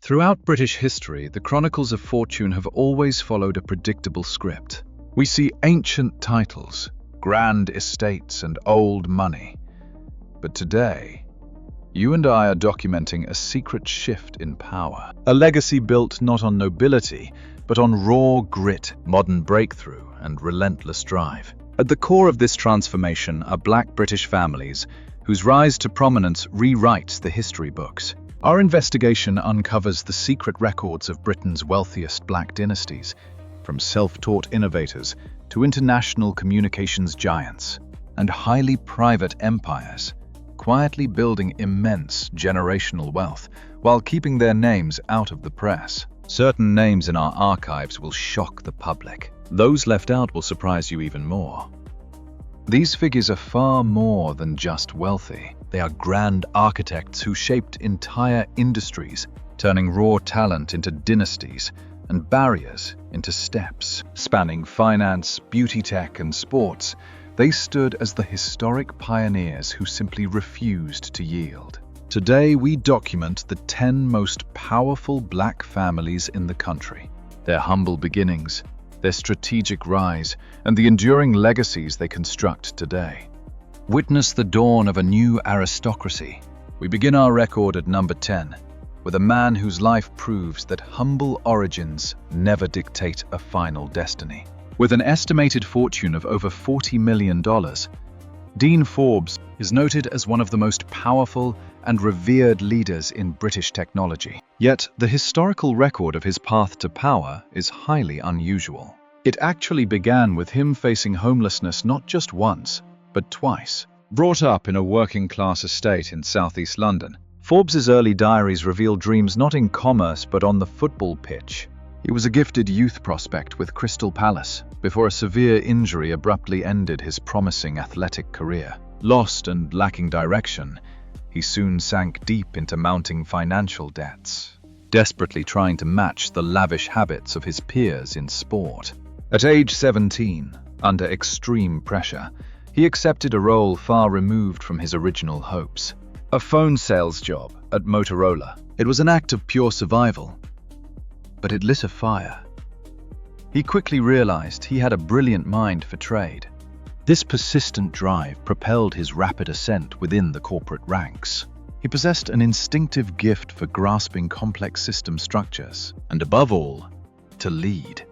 Throughout British history, the Chronicles of Fortune have always followed a predictable script. We see ancient titles, grand estates, and old money. But today, you and I are documenting a secret shift in power. A legacy built not on nobility, but on raw grit, modern breakthrough, and relentless drive. At the core of this transformation are Black British families whose rise to prominence rewrites the history books. Our investigation uncovers the secret records of Britain's wealthiest Black dynasties, from self-taught innovators to international communications giants and highly private empires, quietly building immense generational wealth while keeping their names out of the press. Certain names in our archives will shock the public. Those left out will surprise you even more. These figures are far more than just wealthy. They are grand architects who shaped entire industries, turning raw talent into dynasties and barriers into steps. Spanning finance, beauty tech, and sports, they stood as the historic pioneers who simply refused to yield. Today, we document the 10 most powerful Black families in the country, their humble beginnings, their strategic rise, and the enduring legacies they construct today. Witness the dawn of a new aristocracy. We begin our record at number 10, with a man whose life proves that humble origins never dictate a final destiny. With an estimated fortune of over $40 million, Dean Forbes is noted as one of the most powerful and revered leaders in British technology. Yet, the historical record of his path to power is highly unusual. It actually began with him facing homelessness not just once, but twice. Brought up in a working-class estate in southeast London, Forbes's early diaries reveal dreams not in commerce but on the football pitch. He was a gifted youth prospect with Crystal Palace, before a severe injury abruptly ended his promising athletic career. Lost and lacking direction, he soon sank deep into mounting financial debts, desperately trying to match the lavish habits of his peers in sport. At age 17, under extreme pressure, he accepted a role far removed from his original hopes. A phone sales job at Motorola. It was an act of pure survival, but it lit a fire. He quickly realized he had a brilliant mind for trade. This persistent drive propelled his rapid ascent within the corporate ranks. He possessed an instinctive gift for grasping complex system structures, and above all, to lead.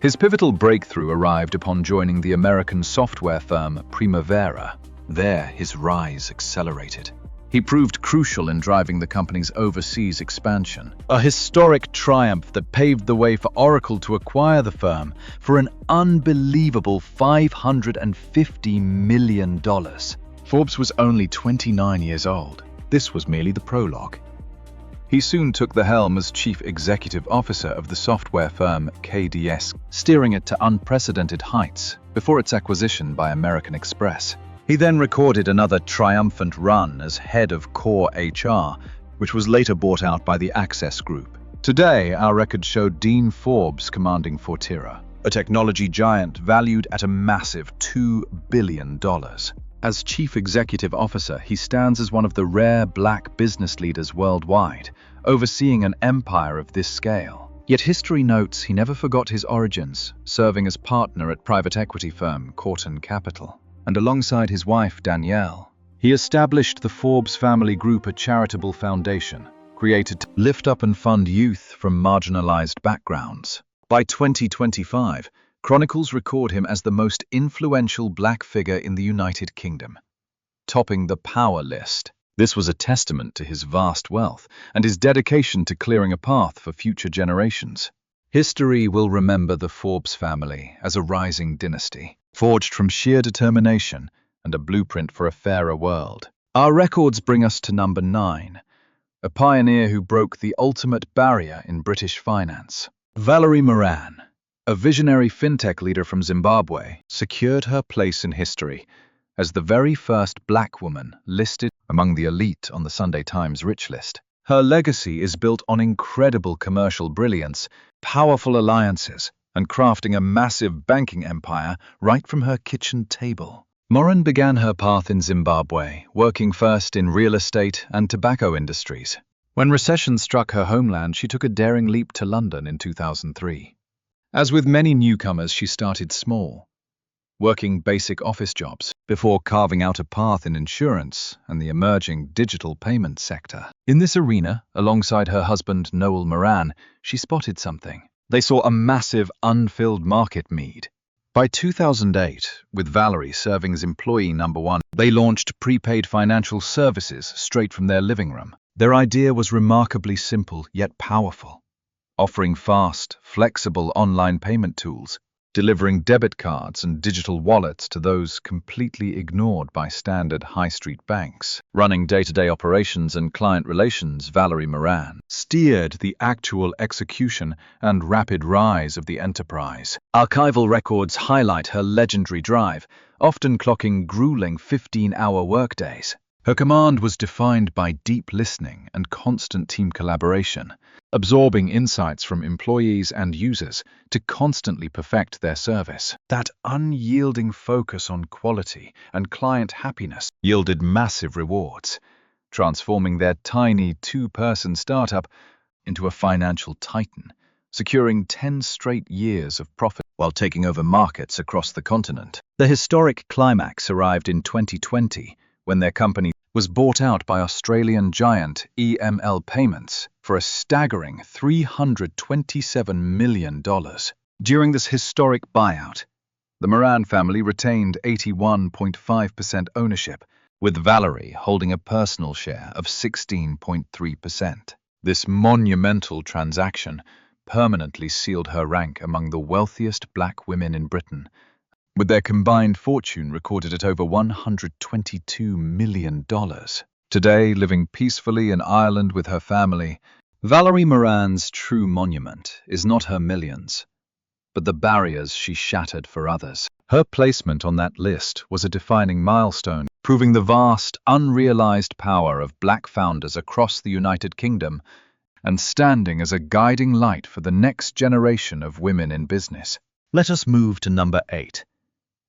His pivotal breakthrough arrived upon joining the American software firm Primavera. There, his rise accelerated. He proved crucial in driving the company's overseas expansion, a historic triumph that paved the way for Oracle to acquire the firm for an unbelievable $550 million. Forbes was only 29 years old. This was merely the prologue. He soon took the helm as chief executive officer of the software firm KDS, steering it to unprecedented heights before its acquisition by American Express. He then recorded another triumphant run as head of core HR, which was later bought out by the Access Group. Today, our records show Dean Forbes commanding Fortera, a technology giant valued at a massive $2 billion. As chief executive officer, he stands as one of the rare Black business leaders worldwide, overseeing an empire of this scale. Yet history notes he never forgot his origins, serving as partner at private equity firm Corton Capital. And alongside his wife, Danielle, he established the Forbes Family Group, a charitable foundation created to lift up and fund youth from marginalized backgrounds. By 2025, Chronicles record him as the most influential Black figure in the United Kingdom, topping the power list. This was a testament to his vast wealth and his dedication to clearing a path for future generations. History will remember the Forbes family as a rising dynasty, forged from sheer determination and a blueprint for a fairer world. Our records bring us to number 9, a pioneer who broke the ultimate barrier in British finance. Valerie Moran, a visionary fintech leader from Zimbabwe, secured her place in history as the very first Black woman listed among the elite on the Sunday Times Rich list. Her legacy is built on incredible commercial brilliance, powerful alliances, and crafting a massive banking empire right from her kitchen table. Moran began her path in Zimbabwe, working first in real estate and tobacco industries. When recession struck her homeland, she took a daring leap to London in 2003. As with many newcomers, she started small, working basic office jobs before carving out a path in insurance and the emerging digital payment sector. In this arena, alongside her husband Noel Moran, she spotted something. They saw a massive unfilled market need. By 2008, with Valerie serving as employee number one, they launched prepaid financial services straight from their living room. Their idea was remarkably simple yet powerful, offering fast, flexible online payment tools, delivering debit cards and digital wallets to those completely ignored by standard high street banks. Running day-to-day operations and client relations, Valerie Moran steered the actual execution and rapid rise of the enterprise. Archival records highlight her legendary drive, often clocking grueling 15-hour workdays. Her command was defined by deep listening and constant team collaboration, absorbing insights from employees and users to constantly perfect their service. That unyielding focus on quality and client happiness yielded massive rewards, transforming their tiny two-person startup into a financial titan, securing 10 straight years of profit while taking over markets across the continent. The historic climax arrived in 2020, when their company was bought out by Australian giant EML Payments for a staggering $327 million. During this historic buyout, the Moran family retained 81.5% ownership, with Valerie holding a personal share of 16.3%. This monumental transaction permanently sealed her rank among the wealthiest black women in Britain, with their combined fortune recorded at over $122 million. Today, living peacefully in Ireland with her family, Valerie Moran's true monument is not her millions, but the barriers she shattered for others. Her placement on that list was a defining milestone, proving the vast, unrealized power of black founders across the United Kingdom and standing as a guiding light for the next generation of women in business. Let us move to number 8.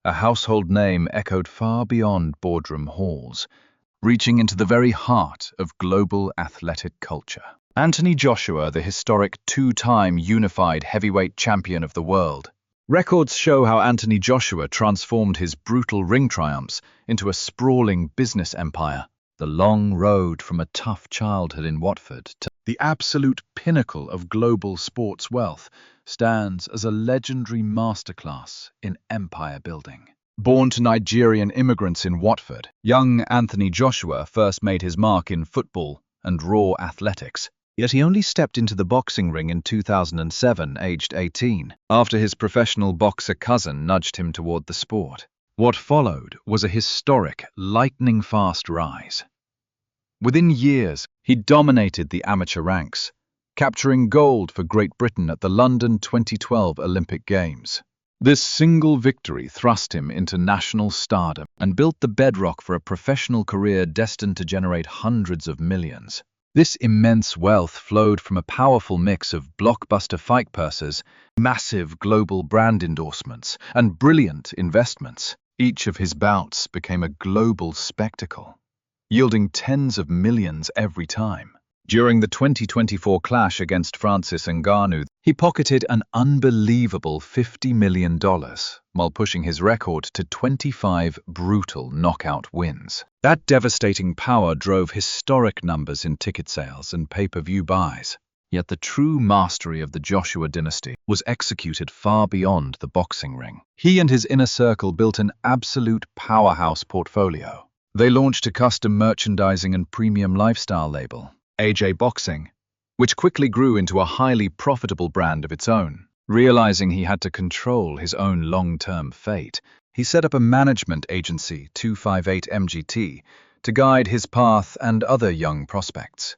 A household name echoed far beyond boardroom halls, reaching into the very heart of global athletic culture. Anthony Joshua, the historic two-time unified heavyweight champion of the world. Records show how Anthony Joshua transformed his brutal ring triumphs into a sprawling business empire. The long road from a tough childhood in Watford to the absolute pinnacle of global sports wealth stands as a legendary masterclass in empire building. Born to Nigerian immigrants in Watford, young Anthony Joshua first made his mark in football and raw athletics. Yet he only stepped into the boxing ring in 2007, aged 18, after his professional boxer cousin nudged him toward the sport. What followed was a historic, lightning-fast rise. Within years, he dominated the amateur ranks, capturing gold for Great Britain at the London 2012 Olympic Games. This single victory thrust him into national stardom and built the bedrock for a professional career destined to generate hundreds of millions. This immense wealth flowed from a powerful mix of blockbuster fight purses, massive global brand endorsements, and brilliant investments. Each of his bouts became a global spectacle, yielding tens of millions every time. During the 2024 clash against Francis Ngannou, he pocketed an unbelievable $50 million, while pushing his record to 25 brutal knockout wins. That devastating power drove historic numbers in ticket sales and pay-per-view buys. Yet the true mastery of the Joshua dynasty was executed far beyond the boxing ring. He and his inner circle built an absolute powerhouse portfolio. They launched a custom merchandising and premium lifestyle label, AJ Boxing, which quickly grew into a highly profitable brand of its own. Realizing he had to control his own long-term fate, he set up a management agency, 258 MGT, to guide his path and other young prospects.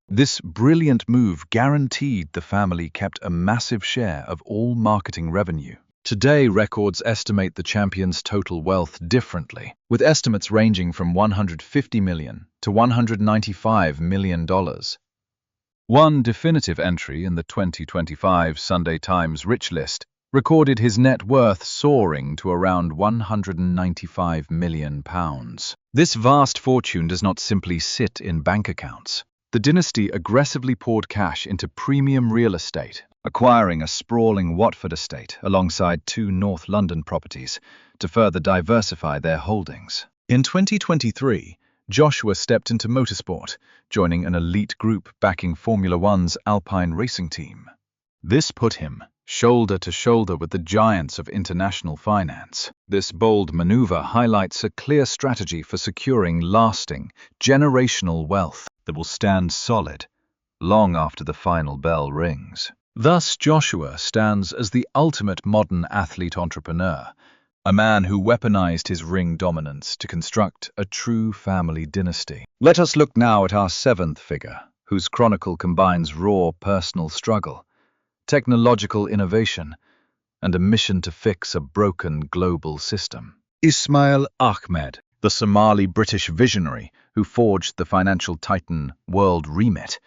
This brilliant move guaranteed the family kept a massive share of all marketing revenue. Today, records estimate the champion's total wealth differently, with estimates ranging from $150 million to $195 million. One definitive entry in the 2025 Sunday Times Richest recorded his net worth soaring to around £195 million. This vast fortune does not simply sit in bank accounts. The dynasty aggressively poured cash into premium real estate, acquiring a sprawling Watford estate alongside 2 North London properties to further diversify their holdings. In 2023, Joshua stepped into motorsport, joining an elite group backing Formula One's Alpine racing team. This put him shoulder to shoulder with the giants of international finance. This bold maneuver highlights a clear strategy for securing lasting, generational wealth that will stand solid long after the final bell rings. Thus, Joshua stands as the ultimate modern athlete entrepreneur, a man who weaponized his ring dominance to construct a true family dynasty. Let us look now at our 7th figure, whose chronicle combines raw personal struggle, technological innovation, and a mission to fix a broken global system. Ismail Ahmed, the Somali-British visionary who forged the financial titan world remit,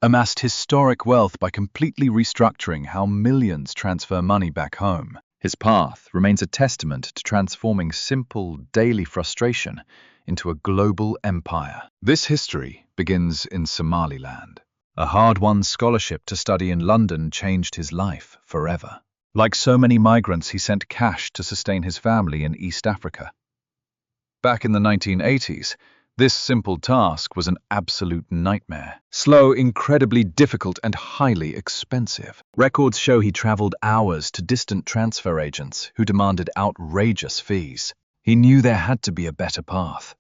amassed historic wealth by completely restructuring how millions transfer money back home. His path remains a testament to transforming simple, daily frustration into a global empire. This history begins in Somaliland. A hard-won scholarship to study in London changed his life forever. Like so many migrants, he sent cash to sustain his family in East Africa. Back in the 1980s, this simple task was an absolute nightmare. Slow, incredibly difficult, and highly expensive. Records show he traveled hours to distant transfer agents who demanded outrageous fees. He knew there had to be a better path.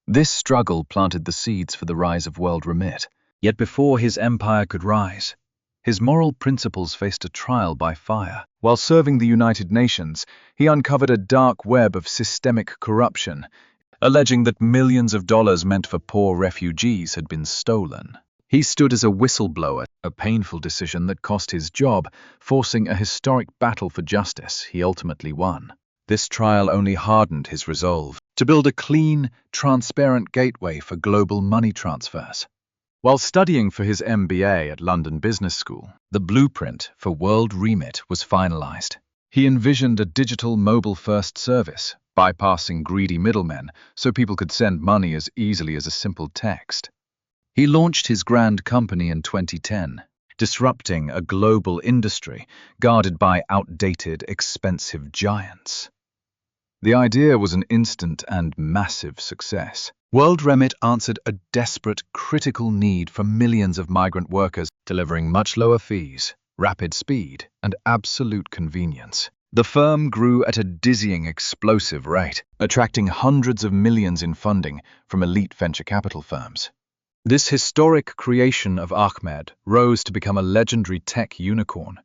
This struggle planted the seeds for the rise of World Remit. Yet before his empire could rise, his moral principles faced a trial by fire. While serving the United Nations, he uncovered a dark web of systemic corruption, alleging that millions of dollars meant for poor refugees had been stolen. He stood as a whistleblower, a painful decision that cost his job, forcing a historic battle for justice he ultimately won. This trial only hardened his resolve to build a clean, transparent gateway for global money transfers. While studying for his MBA at London Business School, the blueprint for World Remit was finalized. He envisioned a digital mobile-first service, bypassing greedy middlemen so people could send money as easily as a simple text. He launched his grand company in 2010, disrupting a global industry guarded by outdated, expensive giants. The idea was an instant and massive success. World Remit answered a desperate, critical need for millions of migrant workers, delivering much lower fees, rapid speed, and absolute convenience. The firm grew at a dizzying, explosive rate, attracting hundreds of millions in funding from elite venture capital firms. This historic creation of Ahmed rose to become a legendary tech unicorn,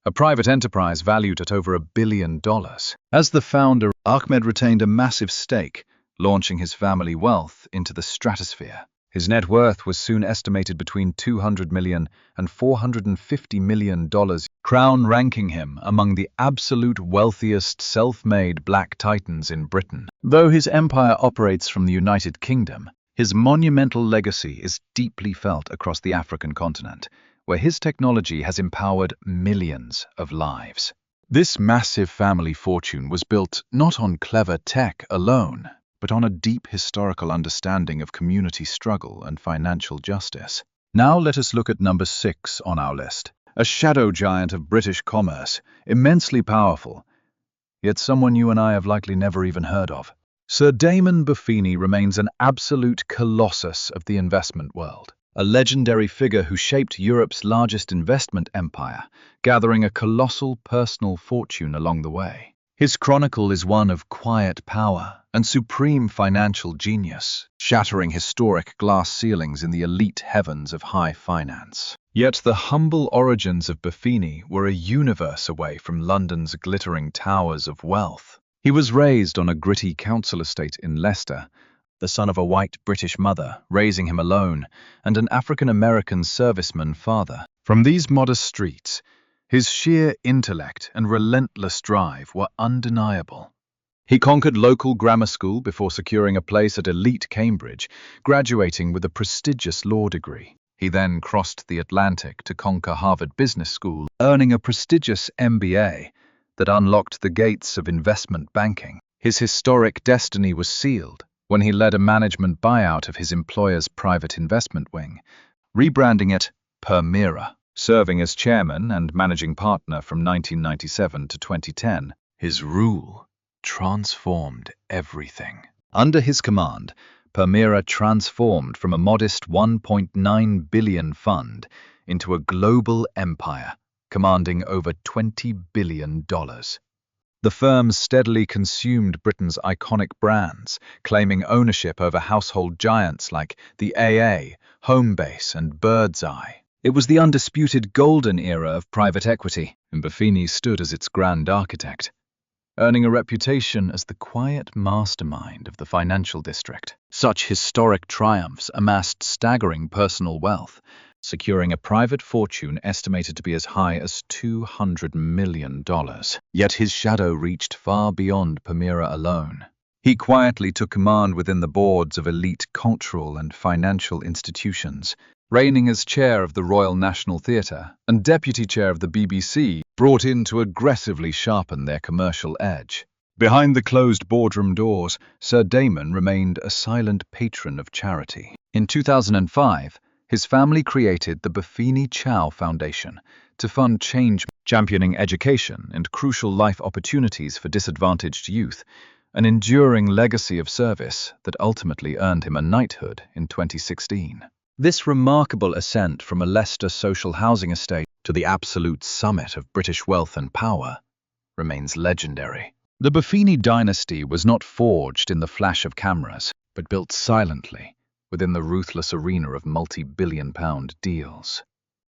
a private enterprise valued at over $1 billion. As the founder, Ahmed retained a massive stake, launching his family wealth into the stratosphere. His net worth was soon estimated between $200 million and $450 million, crown ranking him among the absolute wealthiest self-made black titans in Britain. Though his empire operates from the United Kingdom, his monumental legacy is deeply felt across the African continent, where his technology has empowered millions of lives. This massive family fortune was built not on clever tech alone, but on a deep historical understanding of community struggle and financial justice. Now let us look at number 6 on our list, a shadow giant of British commerce, immensely powerful, yet someone you and I have likely never even heard of. Sir Damon Buffini remains an absolute colossus of the investment world, a legendary figure who shaped Europe's largest investment empire, gathering a colossal personal fortune along the way. His chronicle is one of quiet power and supreme financial genius, shattering historic glass ceilings in the elite heavens of high finance. Yet the humble origins of Buffini were a universe away from London's glittering towers of wealth. He was raised on a gritty council estate in Leicester, the son of a white British mother, raising him alone, and an African-American serviceman father. From these modest streets, his sheer intellect and relentless drive were undeniable. He conquered local grammar school before securing a place at elite Cambridge, graduating with a prestigious law degree. He then crossed the Atlantic to conquer Harvard Business School, earning a prestigious MBA that unlocked the gates of investment banking. His historic destiny was sealed, when he led a management buyout of his employer's private investment wing, rebranding it Permira. Serving as chairman and managing partner from 1997 to 2010, his rule transformed everything. Under his command, Permira transformed from a modest $1.9 billion fund into a global empire, commanding over $20 billion. The firm steadily consumed Britain's iconic brands, claiming ownership over household giants like the AA, Homebase, and Birdseye. It was the undisputed golden era of private equity, and Buffini stood as its grand architect, earning a reputation as the quiet mastermind of the financial district. Such historic triumphs amassed staggering personal wealth, securing a private fortune estimated to be as high as $200 million. Yet his shadow reached far beyond Permira alone. He quietly took command within the boards of elite cultural and financial institutions, reigning as chair of the Royal National Theatre and deputy chair of the BBC, brought in to aggressively sharpen their commercial edge. Behind the closed boardroom doors, Sir Damon remained a silent patron of charity. In 2005, his family created the Buffini Chow Foundation to fund change, championing education and crucial life opportunities for disadvantaged youth, an enduring legacy of service that ultimately earned him a knighthood in 2016. This remarkable ascent from a Leicester social housing estate to the absolute summit of British wealth and power remains legendary. The Billionaire Dynasty was not forged in the flash of cameras, but built silently within the ruthless arena of multi-billion-pound deals.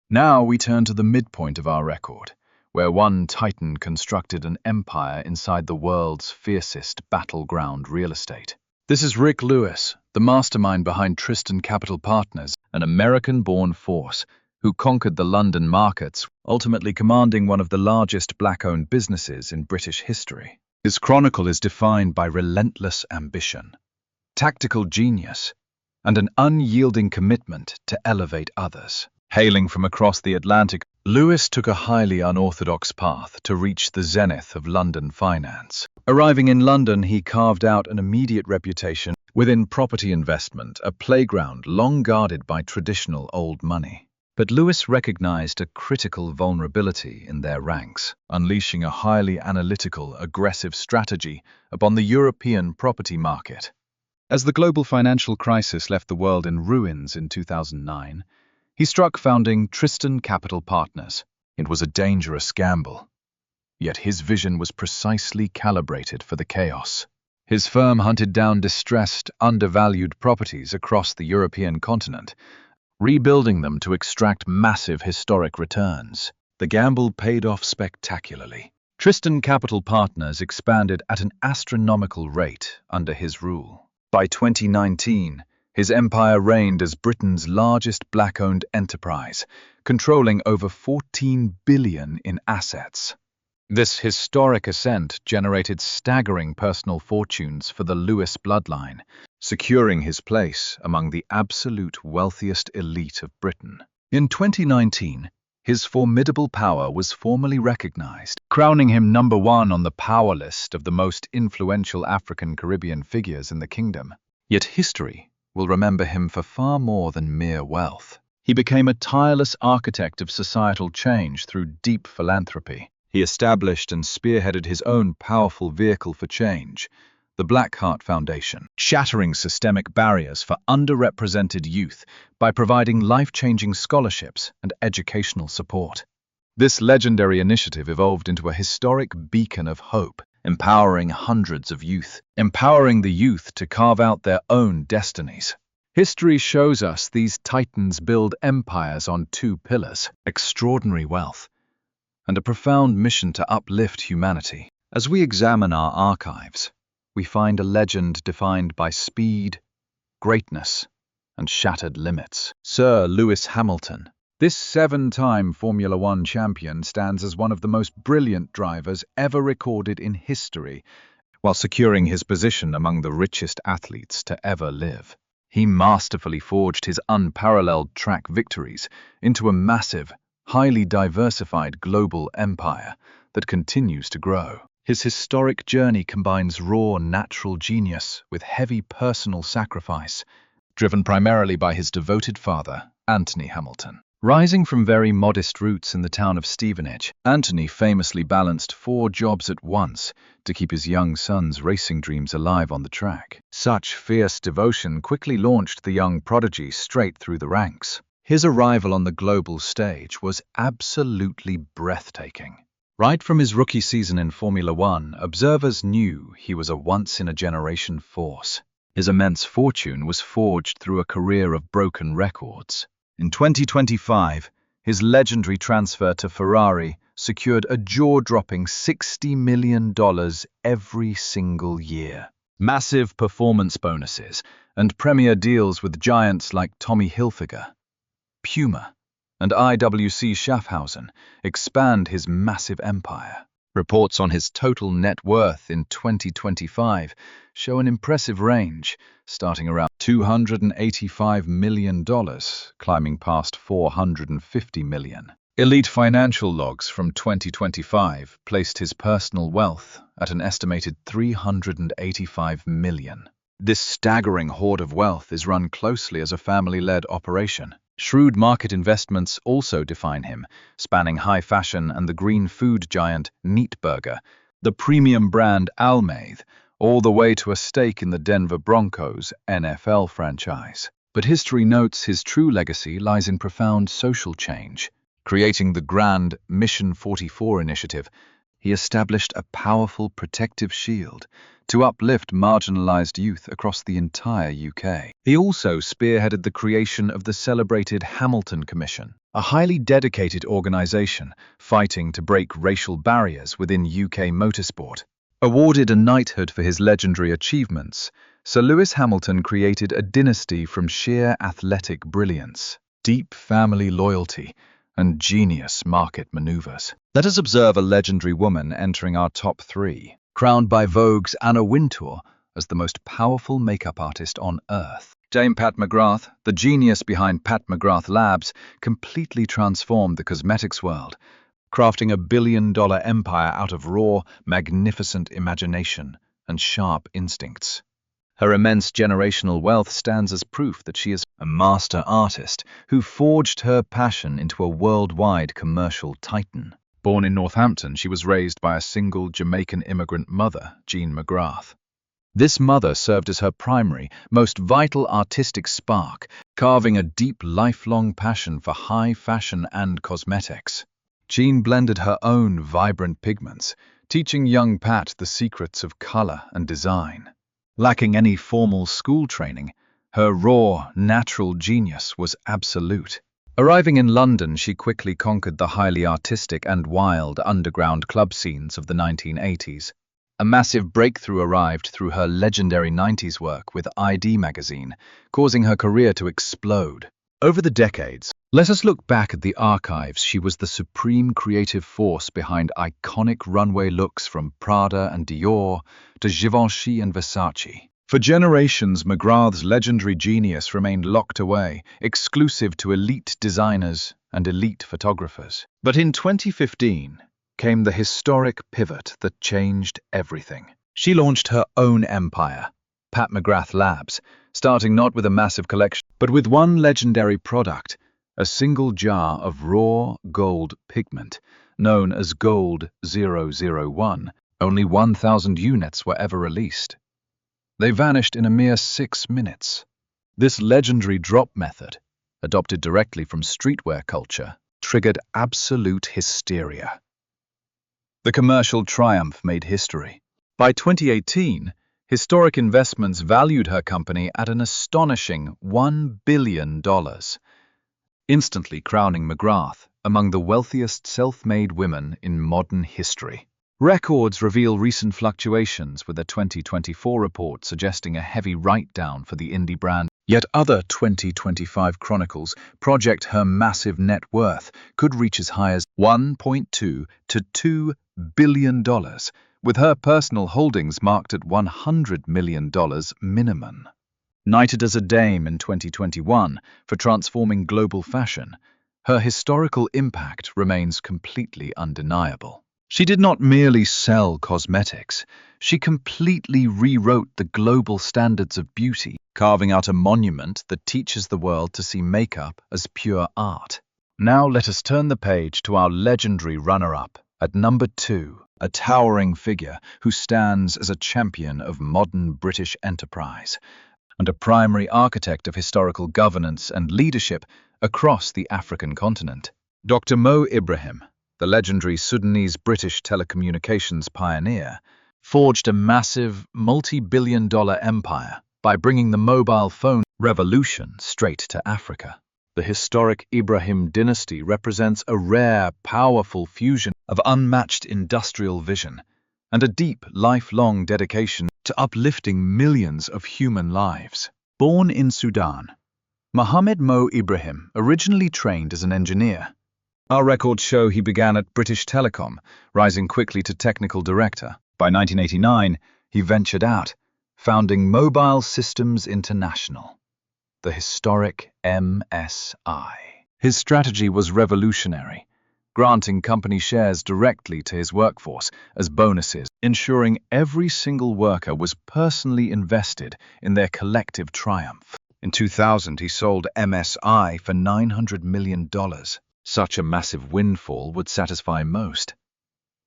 Now we turn to the midpoint of our record, where one titan constructed an empire inside the world's fiercest battleground real estate. This is Rick Lewis, the mastermind behind Tristan Capital Partners, an American-born force who conquered the London markets, ultimately commanding one of the largest black-owned businesses in British history. His chronicle is defined by relentless ambition, tactical genius, and an unyielding commitment to elevate others. Hailing from across the Atlantic, Lewis took a highly unorthodox path to reach the zenith of London finance. Arriving in London, he carved out an immediate reputation within property investment, a playground long guarded by traditional old money. But Lewis recognized a critical vulnerability in their ranks, unleashing a highly analytical, aggressive strategy upon the European property market. As the global financial crisis left the world in ruins in 2009, he struck founding Tristan Capital Partners. It was a dangerous gamble, yet his vision was precisely calibrated for the chaos. His firm hunted down distressed, undervalued properties across the European continent, rebuilding them to extract massive historic returns. The gamble paid off spectacularly. Tristan Capital Partners expanded at an astronomical rate under his rule. By 2019, his empire reigned as Britain's largest black-owned enterprise, controlling over $14 billion in assets. This historic ascent generated staggering personal fortunes for the Lewis bloodline, securing his place among the absolute wealthiest elite of Britain. In 2019, his formidable power was formally recognized, crowning him #1 on the power list of the most influential African-Caribbean figures in the kingdom. Yet history will remember him for far more than mere wealth. He became a tireless architect of societal change through deep philanthropy. He established and spearheaded his own powerful vehicle for change, the Blackheart Foundation, shattering systemic barriers for underrepresented youth by providing life-changing scholarships and educational support. This legendary initiative evolved into a historic beacon of hope, empowering hundreds of youth, empowering the youth to carve out their own destinies. History shows us these titans build empires on two pillars: extraordinary wealth and a profound mission to uplift humanity. As we examine our archives, we find a legend defined by speed, greatness, and shattered limits. Sir Lewis Hamilton. This 7-time Formula One champion stands as one of the most brilliant drivers ever recorded in history, while securing his position among the richest athletes to ever live. He masterfully forged his unparalleled track victories into a massive, highly diversified global empire that continues to grow. His historic journey combines raw natural genius with heavy personal sacrifice, driven primarily by his devoted father, Anthony Hamilton. Rising from very modest roots in the town of Stevenage, Anthony famously balanced 4 jobs at once to keep his young son's racing dreams alive on the track. Such fierce devotion quickly launched the young prodigy straight through the ranks. His arrival on the global stage was absolutely breathtaking. Right from his rookie season in Formula One, observers knew he was a once-in-a-generation force. His immense fortune was forged through a career of broken records. In 2025, his legendary transfer to Ferrari secured a jaw-dropping $60 million every single year. Massive performance bonuses and premier deals with giants like Tommy Hilfiger, Puma, and IWC Schaffhausen expand his massive empire. Reports on his total net worth in 2025 show an impressive range, starting around $285 million, climbing past $450 million. Elite financial logs from 2025 placed his personal wealth at an estimated $385 million. This staggering hoard of wealth is run closely as a family-led operation. Shrewd market investments also define him, spanning high fashion and the green food giant Neatburger, the premium brand Almaid, all the way to a stake in the Denver Broncos NFL franchise. But history notes his true legacy lies in profound social change. Creating the grand Mission 44 initiative, he established a powerful protective shield to uplift marginalized youth across the entire UK. He also spearheaded the creation of the celebrated Hamilton Commission, a highly dedicated organization fighting to break racial barriers within UK motorsport. Awarded a knighthood for his legendary achievements, Sir Lewis Hamilton created a dynasty from sheer athletic brilliance, deep family loyalty, and genius market maneuvers. Let us observe a legendary woman entering our top 3. Crowned by Vogue's Anna Wintour as the most powerful makeup artist on Earth. Dame Pat McGrath, the genius behind Pat McGrath Labs, completely transformed the cosmetics world, crafting a billion-dollar empire out of raw, magnificent imagination and sharp instincts. Her immense generational wealth stands as proof that she is a master artist who forged her passion into a worldwide commercial titan. Born in Northampton, she was raised by a single Jamaican immigrant mother, Jean McGrath. This mother served as her primary, most vital artistic spark, carving a deep, lifelong passion for high fashion and cosmetics. Jean blended her own vibrant pigments, teaching young Pat the secrets of color and design. Lacking any formal school training, her raw, natural genius was absolute. Arriving in London, she quickly conquered the highly artistic and wild underground club scenes of the 1980s. A massive breakthrough arrived through her legendary 90s work with ID magazine, causing her career to explode. Over the decades, let us look back at the archives. She was the supreme creative force behind iconic runway looks from Prada and Dior to Givenchy and Versace. For generations, McGrath's legendary genius remained locked away, exclusive to elite designers and elite photographers. But in 2015 came the historic pivot that changed everything. She launched her own empire, Pat McGrath Labs, starting not with a massive collection, but with one legendary product, a single jar of raw gold pigment, known as Gold 001. Only 1,000 units were ever released. They vanished in a mere 6 minutes. This legendary drop method, adopted directly from streetwear culture, triggered absolute hysteria. The commercial triumph made history. By 2018, historic investments valued her company at an astonishing $1 billion, instantly crowning McGrath among the wealthiest self-made women in modern history. Records reveal recent fluctuations, with a 2024 report suggesting a heavy write-down for the indie brand. Yet other 2025 chronicles project her massive net worth could reach as high as $1.2 to $2 billion, with her personal holdings marked at $100 million minimum. Knighted as a dame in 2021 for transforming global fashion, her historical impact remains completely undeniable. She did not merely sell cosmetics, she completely rewrote the global standards of beauty, carving out a monument that teaches the world to see makeup as pure art. Now let us turn the page to our legendary runner-up. At number 2, a towering figure who stands as a champion of modern British enterprise and a primary architect of historical governance and leadership across the African continent. Dr. Mo Ibrahim, the legendary Sudanese-British telecommunications pioneer, forged a massive, multi-billion-dollar empire by bringing the mobile phone revolution straight to Africa. The historic Ibrahim dynasty represents a rare, powerful fusion of unmatched industrial vision and a deep, lifelong dedication to uplifting millions of human lives. Born in Sudan, Mohammed Mo Ibrahim originally trained as an engineer. Our records show he began at British Telecom, rising quickly to technical director. By 1989, he ventured out, founding Mobile Systems International, the historic MSI. His strategy was revolutionary, granting company shares directly to his workforce as bonuses, ensuring every single worker was personally invested in their collective triumph. In 2000, he sold MSI for $900 million. Such a massive windfall would satisfy most.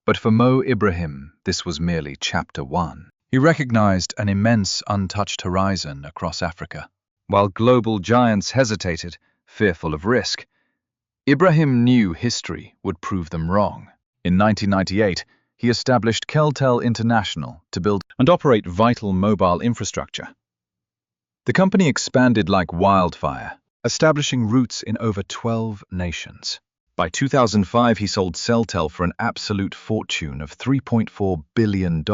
But for Mo Ibrahim, this was merely chapter 1. He recognized an immense untouched horizon across Africa. While global giants hesitated, fearful of risk, Ibrahim knew history would prove them wrong. In 1998, he established Keltel International to build and operate vital mobile infrastructure. The company expanded like wildfire, establishing roots in over 12 nations. By 2005, he sold Celtel for an absolute fortune of $3.4 billion.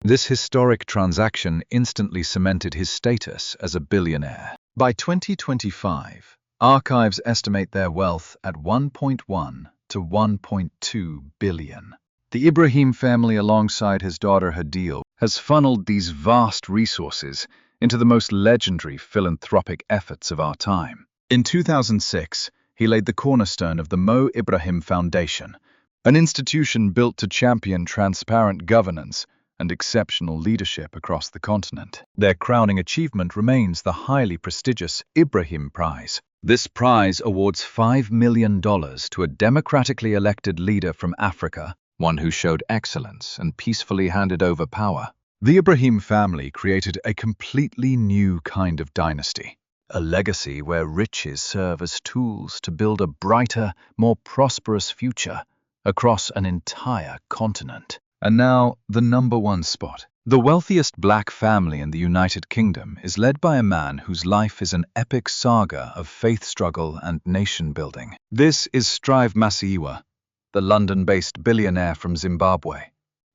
This historic transaction instantly cemented his status as a billionaire. By 2025, archives estimate their wealth at $1.1 to $1.2 billion. The Ibrahim family, alongside his daughter Hadil, has funneled these vast resources into the most legendary philanthropic efforts of our time. In 2006, he laid the cornerstone of the Mo Ibrahim Foundation, an institution built to champion transparent governance and exceptional leadership across the continent. Their crowning achievement remains the highly prestigious Ibrahim Prize. This prize awards $5 million to a democratically elected leader from Africa, one who showed excellence and peacefully handed over power. The Ibrahim family created a completely new kind of dynasty, a legacy where riches serve as tools to build a brighter, more prosperous future across an entire continent. And now, the number 1 spot. The wealthiest black family in the United Kingdom is led by a man whose life is an epic saga of faith struggle and nation-building. This is Strive Masiyiwa, the London-based billionaire from Zimbabwe,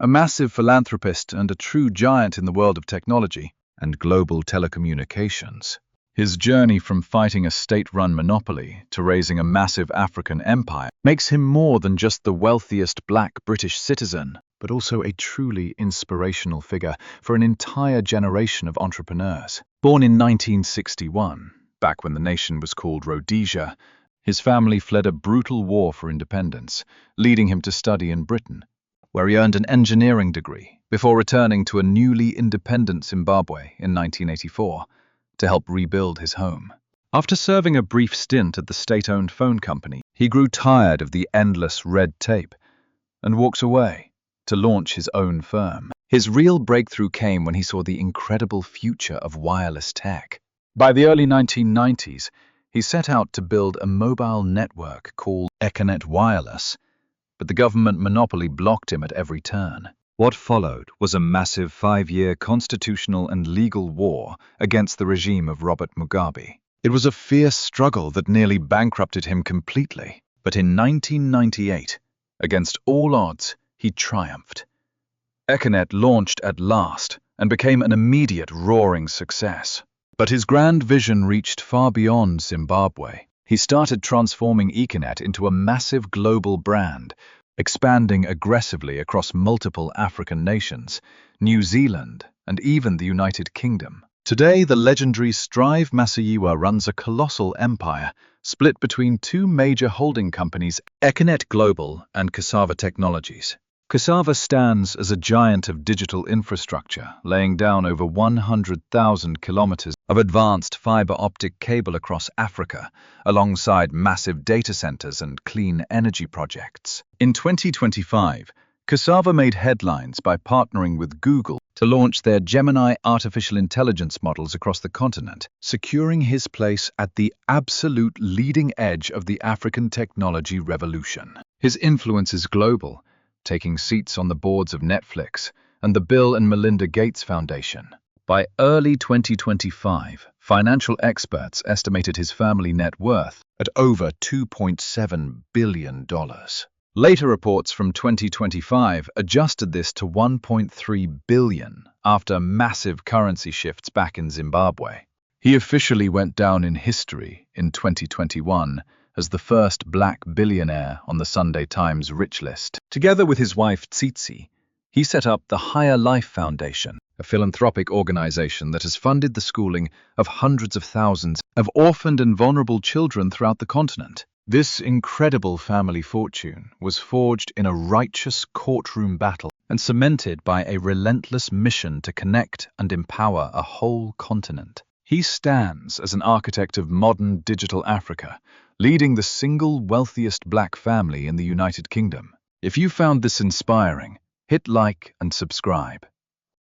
a massive philanthropist and a true giant in the world of technology and global telecommunications. His journey from fighting a state-run monopoly to raising a massive African empire makes him more than just the wealthiest black British citizen, but also a truly inspirational figure for an entire generation of entrepreneurs. Born in 1961, back when the nation was called Rhodesia, his family fled a brutal war for independence, leading him to study in Britain, where he earned an engineering degree before returning to a newly independent Zimbabwe in 1984 to help rebuild his home. After serving a brief stint at the state-owned phone company, he grew tired of the endless red tape and walked away to launch his own firm. His real breakthrough came when he saw the incredible future of wireless tech. By the early 1990s, he set out to build a mobile network called Econet Wireless, but the government monopoly blocked him at every turn. What followed was a massive 5-year constitutional and legal war against the regime of Robert Mugabe. It was a fierce struggle that nearly bankrupted him completely. But in 1998, against all odds, he triumphed. Econet launched at last and became an immediate roaring success. But his grand vision reached far beyond Zimbabwe. He started transforming Econet into a massive global brand, expanding aggressively across multiple African nations, New Zealand, and even the United Kingdom. Today, the legendary Strive Masiyiwa runs a colossal empire, split between 2 major holding companies, Econet Global and Cassava Technologies. Cassava stands as a giant of digital infrastructure, laying down over 100,000 kilometers of advanced fiber optic cable across Africa, alongside massive data centers and clean energy projects. In 2025, Cassava made headlines by partnering with Google to launch their Gemini artificial intelligence models across the continent, securing his place at the absolute leading edge of the African technology revolution. His influence is global, taking seats on the boards of Netflix and the Bill and Melinda Gates Foundation. By early 2025, financial experts estimated his family net worth at over $2.7 billion. Later reports from 2025 adjusted this to $1.3 billion after massive currency shifts back in Zimbabwe. He officially went down in history in 2021 as the first black billionaire on the Sunday Times Rich List. Together with his wife Tsitsi, he set up the Higher Life Foundation, a philanthropic organization that has funded the schooling of hundreds of thousands of orphaned and vulnerable children throughout the continent. This incredible family fortune was forged in a righteous courtroom battle and cemented by a relentless mission to connect and empower a whole continent. He stands as an architect of modern digital Africa, leading the single wealthiest black family in the United Kingdom. If you found this inspiring, hit like and subscribe.